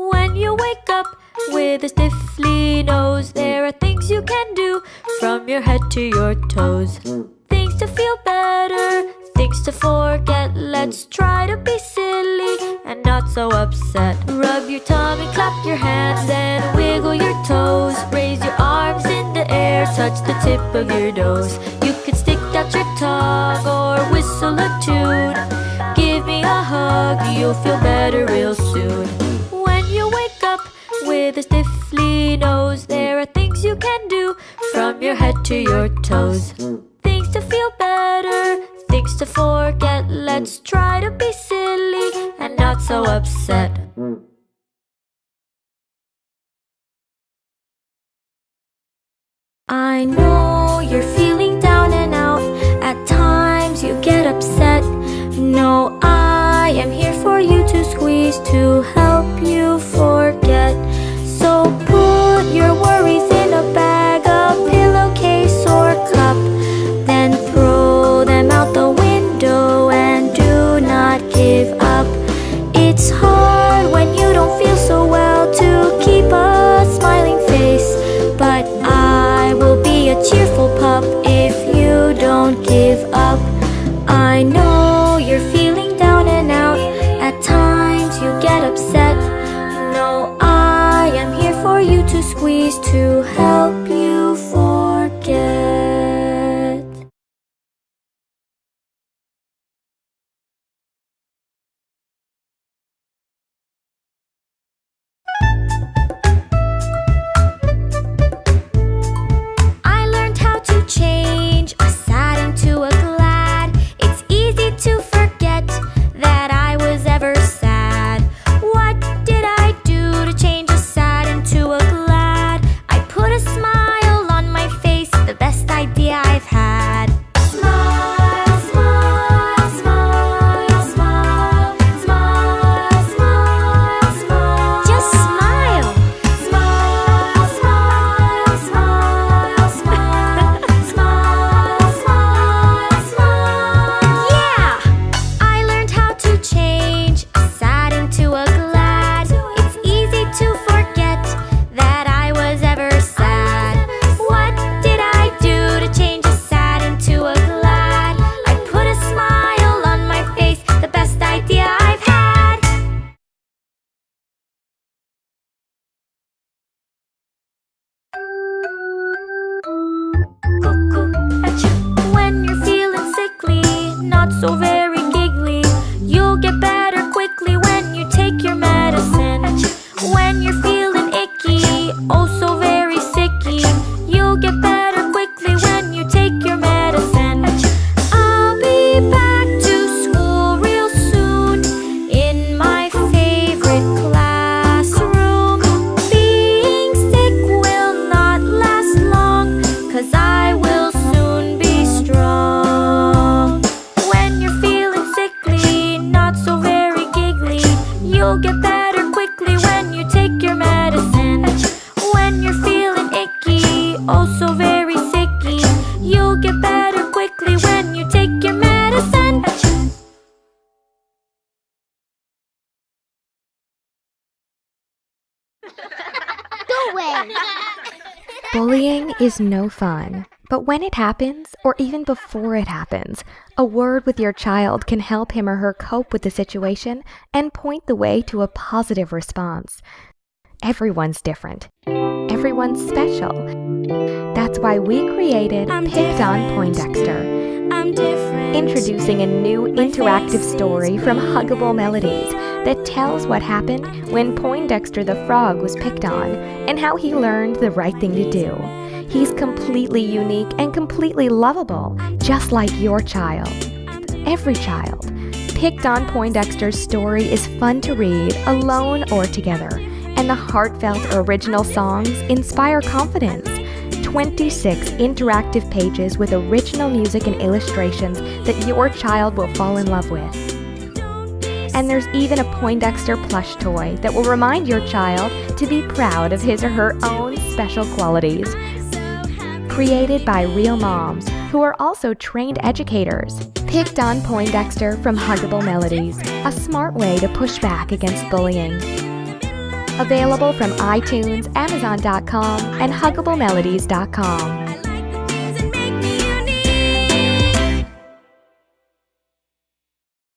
When you wake up with a sniffly nose, there are things you can do from your head to your toes. Things to feel better, things to forget. Let's try to be silly and not so upset. Rub your tummy, clap your hands and wiggle your toes. Raise your arms in the air, touch the tip of your nose. You can stick out your tongue or whistle a tune. Give me a hug, you'll feel better real soon. When you wake up with a sniffly nose, there are things you can do from your head to your toes. Things to feel better, things to forget. Let's try to be silly and not so upset. I know you're feeling down and out. At times you get upset. No, I am here for you to squeeze, to help you forget. So put your worries in a bag, a pillowcase or cup. Then throw them out the window and do not give up. It's hard when you don't feel so well to keep a smiling face, but I will be a cheerful pup if you don't give up. I know you're feeling down and out. At times you get upset. No, I am here for you to squeeze, to help you forget. I learned how to change a sad into a glad. It's easy to forget that I was ever sad. What did I do to change a sad into a glad? I put a smile on my face, the best idea I've had. Smile, smile, smile, smile, smile, smile, smile. Just smile. Smile, smile, smile, smile, smile, smile, smile. Yeah! I learned how to change a sad into a glad. It's easy to forget that I was ever sad. What did I do to change a sad into a glad? I put a smile on my face, the best idea I've had. When you're feeling sickly, not so very giggly, you'll get better quickly when you take your medicine. When you're feeling icky, oh so very sicky, you'll get better quickly when you take your medicine. I'll be back to school real soon in my favorite classroom. Being sick will not last long, 'cause I will soon be strong. When you're feeling sickly, not so very giggly, you'll get better quickly when you take your medicine. When you're feeling icky, oh so very sicky, you'll get better quickly when you take your medicine. Go away! Bullying is no fun, but when it happens, or even before it happens, a word with your child can help him or her cope with the situation and point the way to a positive response. Everyone's different. Everyone's special. That's why we created Picked on Poindexter. I'm different. Introducing a new interactive story from Huggable Melodies that tells what happened when Poindexter the frog was picked on and how he learned the right thing to do. He's completely unique and completely lovable, just like your child. Every child. Picked on Poindexter's story is fun to read alone or together, and the heartfelt original songs inspire confidence. 26 interactive pages with original music and illustrations that your child will fall in love with. And there's even a Poindexter plush toy that will remind your child to be proud of his or her own special qualities. Created by real moms who are also trained educators. Picked on Poindexter from Huggable Melodies, a smart way to push back against bullying. Available from iTunes, Amazon.com, and HuggableMelodies.com.